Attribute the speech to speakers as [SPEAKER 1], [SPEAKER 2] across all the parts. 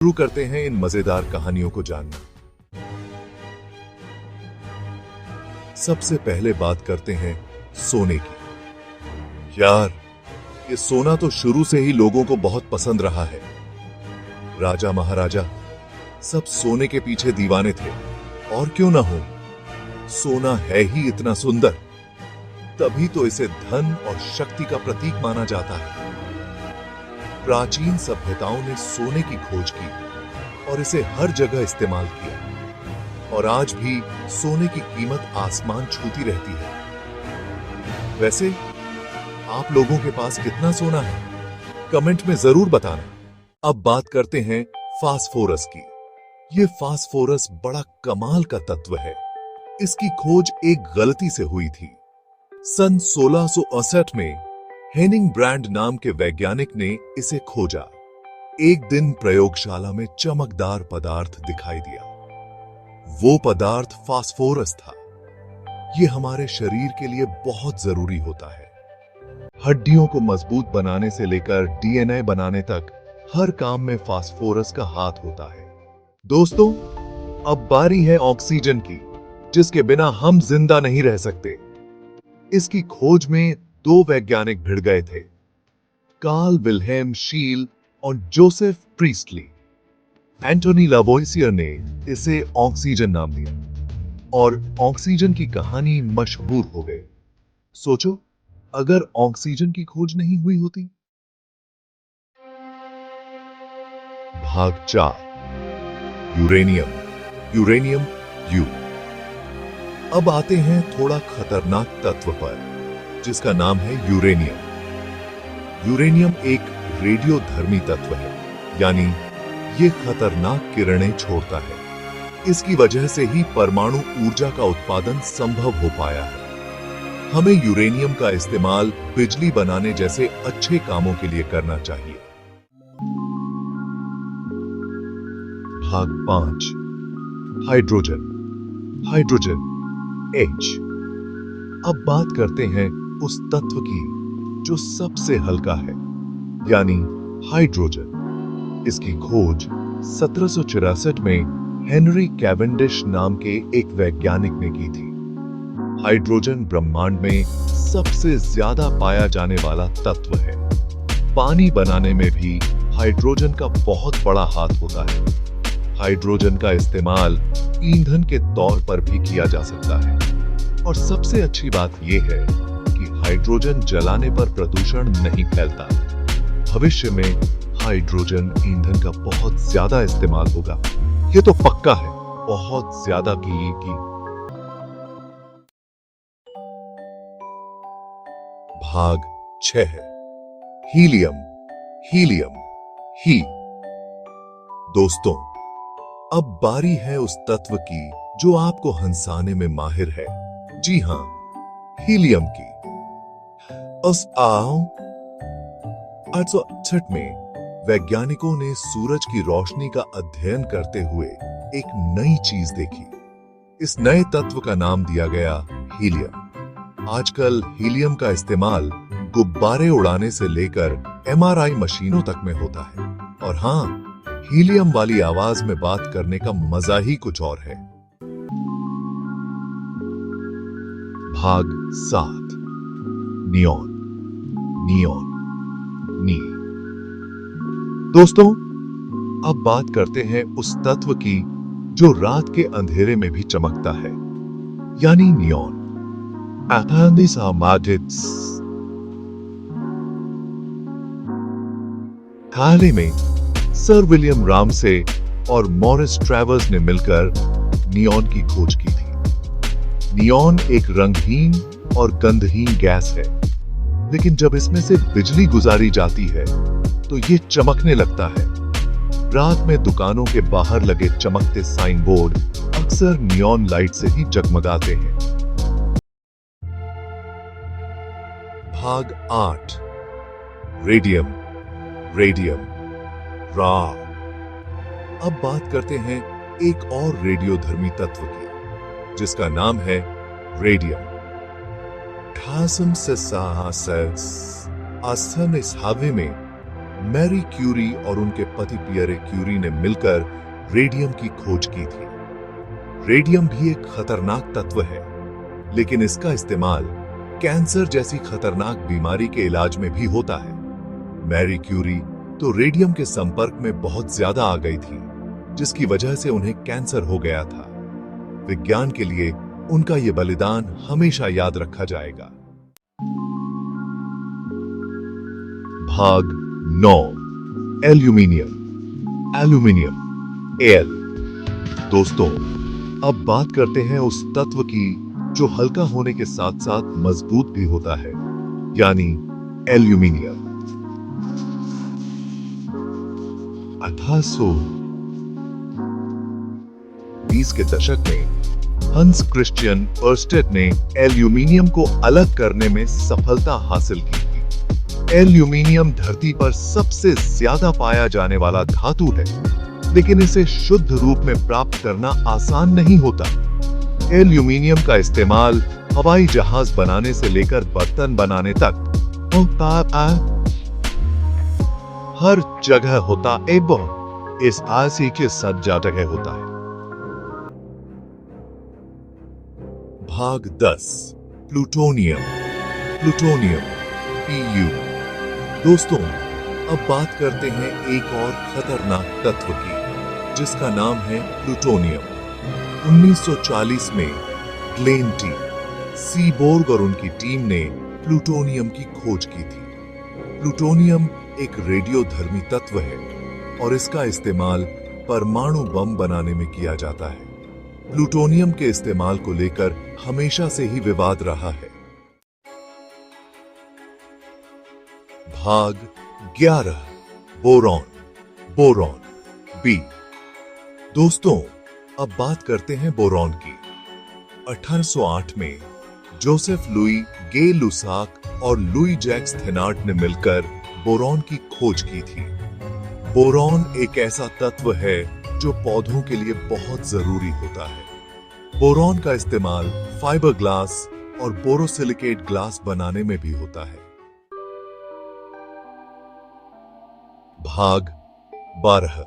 [SPEAKER 1] शुरू करते हैं इन मजेदार कहानियों को जानना। सबसे पहले बात करते हैं सोने की। यार, ये सोना तो शुरू से ही लोगों को बहुत पसंद रहा है। राजा महाराजा सब सोने के पीछे दीवाने थे। और क्यों ना हो, सोना है ही इतना सुंदर, तभी तो इसे धन और शक्ति का प्रतीक माना जाता है। प्राचीन सभ्यताओं ने सोने की खोज की और इसे हर जगह इस्तेमाल किया, और आज भी सोने की कीमत आसमान छूती रहती है। वैसे आप लोगों के पास कितना सोना है, कमेंट में जरूर बताना। अब बात करते हैं फास्फोरस की। ये फास्फोरस बड़ा कमाल का तत्व है। इसकी खोज एक गलती से हुई थी। सन 1668 में हेनिंग ब्रांड नाम के वैज्ञानिक ने इसे खोजा। एक दिन प्रयोगशाला में चमकदार पदार्थ दिखाई दिया। वो पदार्थ फास्फोरस था। ये हमारे शरीर के लिए बहुत जरूरी होता है। हड्डियों को मजबूत बनाने से लेकर डीएनए बनाने तक हर काम में फास्फोरस का हाथ होता है। दोस्तों, अब बारी है ऑक्सीजन की, जिसके बिना हम जिंदा नहीं रह सकते। इसकी खोज में दो वैज्ञानिक भिड़ गए थे, कार्ल विल्हेम शील और जोसेफ प्रीस्टली। एंटोनी लावोइसियर ने इसे ऑक्सीजन नाम दिया और ऑक्सीजन की कहानी मशहूर हो गई। सोचो, अगर ऑक्सीजन की खोज नहीं हुई होती। भाग 4, यूरेनियम। Uranium you. अब आते हैं थोड़ा खतरनाक तत्व पर, जिसका नाम है यूरेनियम। यूरेनियम एक रेडियोधर्मी तत्व है, यानी ये खतरनाक किरणें छोड़ता है। इसकी वजह से ही परमाणु ऊर्जा का उत्पादन संभव हो पाया है। हमें यूरेनियम का इस्तेमाल बिजली बनाने जैसे अच्छे कामों के लिए करना चाहिए। भाग 5, हाइड्रोजन। Hydrogen H। अब बात करते हैं उस तत्व की जो सबसे हल्का है, यानी हाइड्रोजन। इसकी खोज 1764 में हेनरी कैवेंडिश नाम के एक वैज्ञानिक ने की थी। हाइड्रोजन ब्रह्मांड में सबसे ज्यादा पाया जाने वाला तत्व है। पानी बनाने में भी हाइड्रोजन का बहुत बड़ा हाथ होता है। हाइड्रोजन का इस्तेमाल ईंधन के तौर पर भी किया जा सकता है। और सबसे अच्छी बात यह है कि हाइड्रोजन जलाने पर प्रदूषण नहीं फैलता। भविष्य में हाइड्रोजन ईंधन का बहुत ज्यादा इस्तेमाल होगा, ये तो पक्का है, बहुत ज्यादा की। भाग 6, हीलियम। हीलियम ही। दोस्तों, अब बारी है उस तत्व की जो आपको हंसाने में माहिर है। जी हां, हीलियम की। 1868 में वैज्ञानिकों ने सूरज की रोशनी का अध्ययन करते हुए एक नई चीज देखी। इस नए तत्व का नाम दिया गया हीलियम। आजकल हीलियम का इस्तेमाल गुब्बारे उड़ाने से लेकर MRI मशीनों तक में होता है। और हां, हीलियम वाली आवाज में बात करने का मजा ही कुछ और है। भाग 7, नियॉन। नियॉन नी। दोस्तों, अब बात करते हैं उस तत्व की जो रात के अंधेरे में भी चमकता है, यानी नियॉन। हाल ही में सर विलियम रामसे और मॉरिस ट्रेवर्स ने मिलकर नियॉन की खोज की थी। नियॉन एक रंगहीन और गंधहीन गैस है, लेकिन जब इसमें से बिजली गुजारी जाती है तो ये चमकने लगता है। रात में दुकानों के बाहर लगे चमकते साइन बोर्ड अक्सर नियॉन लाइट से ही जगमगाते हैं। भाग 8, रेडियम। रेडियम रा। अब बात करते हैं एक और रेडियोधर्मी तत्व की, जिसका नाम है रेडियम। आसन इस हवे में मैरी क्यूरी और उनके पति पियरे क्यूरी ने मिलकर रेडियम की खोज की थी। रेडियम भी एक खतरनाक तत्व है, लेकिन इसका इस्तेमाल कैंसर जैसी खतरनाक बीमारी के इलाज में भी होता है। मैरी क्यूरी तो रेडियम के संपर्क में बहुत ज्यादा आ गई थी, जिसकी वजह से उन्हें कैंसर हो गया था। विज्ञान के लिए उनका यह बलिदान हमेशा याद रखा जाएगा। भाग 9, एल्यूमिनियम। Aluminium, L. दोस्तों, अब बात करते हैं उस तत्व की जो हल्का होने के साथ साथ मजबूत भी होता है, यानी एल्यूमिनियम। 1820 के दशक में हंस क्रिश्चियन अर्स्टेड ने एल्यूमिनियम को अलग करने में सफलता हासिल की थी। एल्यूमिनियम धरती पर सबसे ज्यादा पाया जाने वाला धातु है, लेकिन इसे शुद्ध रूप में प्राप्त करना आसान नहीं होता। एल्यूमिनियम का इस्तेमाल हवाई जहाज बनाने से लेकर बर्तन बनाने तक हर जगह होता एवं इस आसी के सज्जा जगह होता है। भाग 10, प्लूटोनियम। Plutonium, Pu। दोस्तों, अब बात करते हैं एक और खतरनाक तत्व की, जिसका नाम है प्लूटोनियम। 1940 में ग्लेन टी, सीबोर्ग और उनकी टीम ने प्लूटोनियम की खोज की थी। प्लूटोनियम एक रेडियोधर्मी तत्व है और इसका इस्तेमाल परमाणु बम बनाने में किया जाता है। प्लूटोनियम के इस्तेमाल को लेकर हमेशा से ही विवाद रहा है। भाग 11, बोरॉन। Boron, B. दोस्तों, अब बात करते हैं बोरॉन की। 1808 में जोसेफ लुई गे लुसाक और लुई जैक्स थेनार्ड ने मिलकर बोरॉन की खोज की थी। बोरॉन एक ऐसा तत्व है जो पौधों के लिए बहुत जरूरी होता है। बोरॉन का इस्तेमाल फाइबर ग्लास और बोरोसिलिकेट ग्लास बनाने में भी होता है। भाग 12,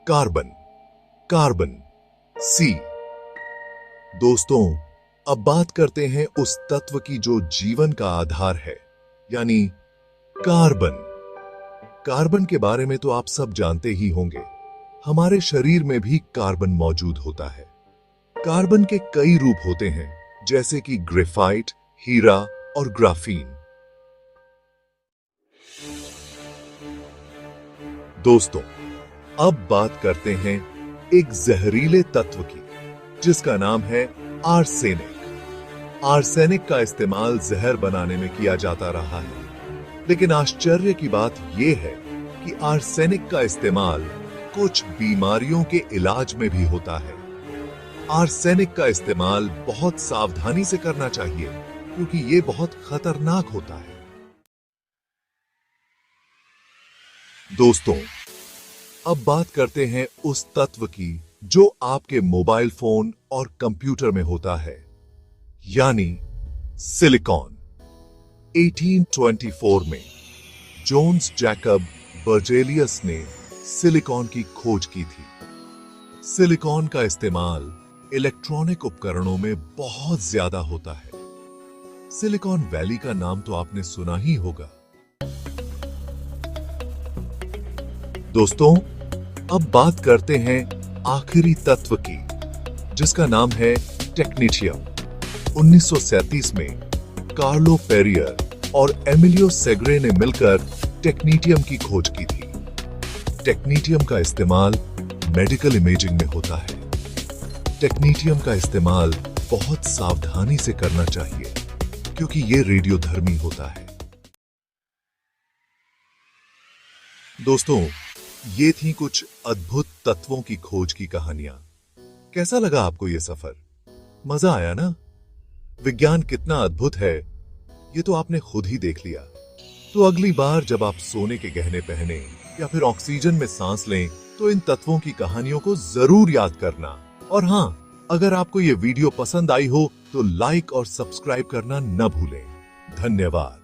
[SPEAKER 1] कार्बन। कार्बन, सी। दोस्तों, अब बात करते हैं उस तत्व की जो जीवन का आधार है, यानी कार्बन। कार्बन के बारे में तो आप सब जानते ही होंगे। हमारे शरीर में भी कार्बन मौजूद होता है। कार्बन के कई रूप होते हैं, जैसे कि ग्रेफाइट, हीरा और ग्राफीन। दोस्तों, अब बात करते हैं एक जहरीले तत्व की, जिसका नाम है आर्सेनिक। आर्सेनिक का इस्तेमाल जहर बनाने में किया जाता रहा है, लेकिन आश्चर्य की बात यह है कि आर्सेनिक का इस्तेमाल कुछ बीमारियों के इलाज में भी होता है। आर्सेनिक का इस्तेमाल बहुत सावधानी से करना चाहिए, क्योंकि यह बहुत खतरनाक होता है। दोस्तों, अब बात करते हैं उस तत्व की जो आपके मोबाइल फोन और कंप्यूटर में होता है, यानी सिलिकॉन। 1824 में जोन्स जैकब बर्जेलियस ने सिलिकॉन की खोज की थी। सिलिकॉन का इस्तेमाल इलेक्ट्रॉनिक उपकरणों में बहुत ज्यादा होता है। सिलिकॉन वैली का नाम तो आपने सुना ही होगा। दोस्तों, अब बात करते हैं आखिरी तत्व की, जिसका नाम है टेक्नीशियम। 1937 में कार्लो पेरियर और एमिलियो सेग्रे ने मिलकर टेक्नीशियम की खोज की थी। टेक्नीशियम का इस्तेमाल मेडिकल इमेजिंग में होता है। टेक्नीशियम का इस्तेमाल बहुत सावधानी से करना चाहिए, क्योंकि यह रेडियोधर्मी होता है। दोस्तों, ये थी कुछ अद्भुत तत्वों की खोज की कहानियां। कैसा लगा आपको यह सफर? मजा आया ना? विज्ञान कितना अद्भुत है, ये तो आपने खुद ही देख लिया। तो अगली बार जब आप सोने के गहने पहने या फिर ऑक्सीजन में सांस लें, तो इन तत्वों की कहानियों को जरूर याद करना। और हां, अगर आपको ये वीडियो पसंद आई हो तो लाइक और सब्सक्राइब करना न भूलें। धन्यवाद।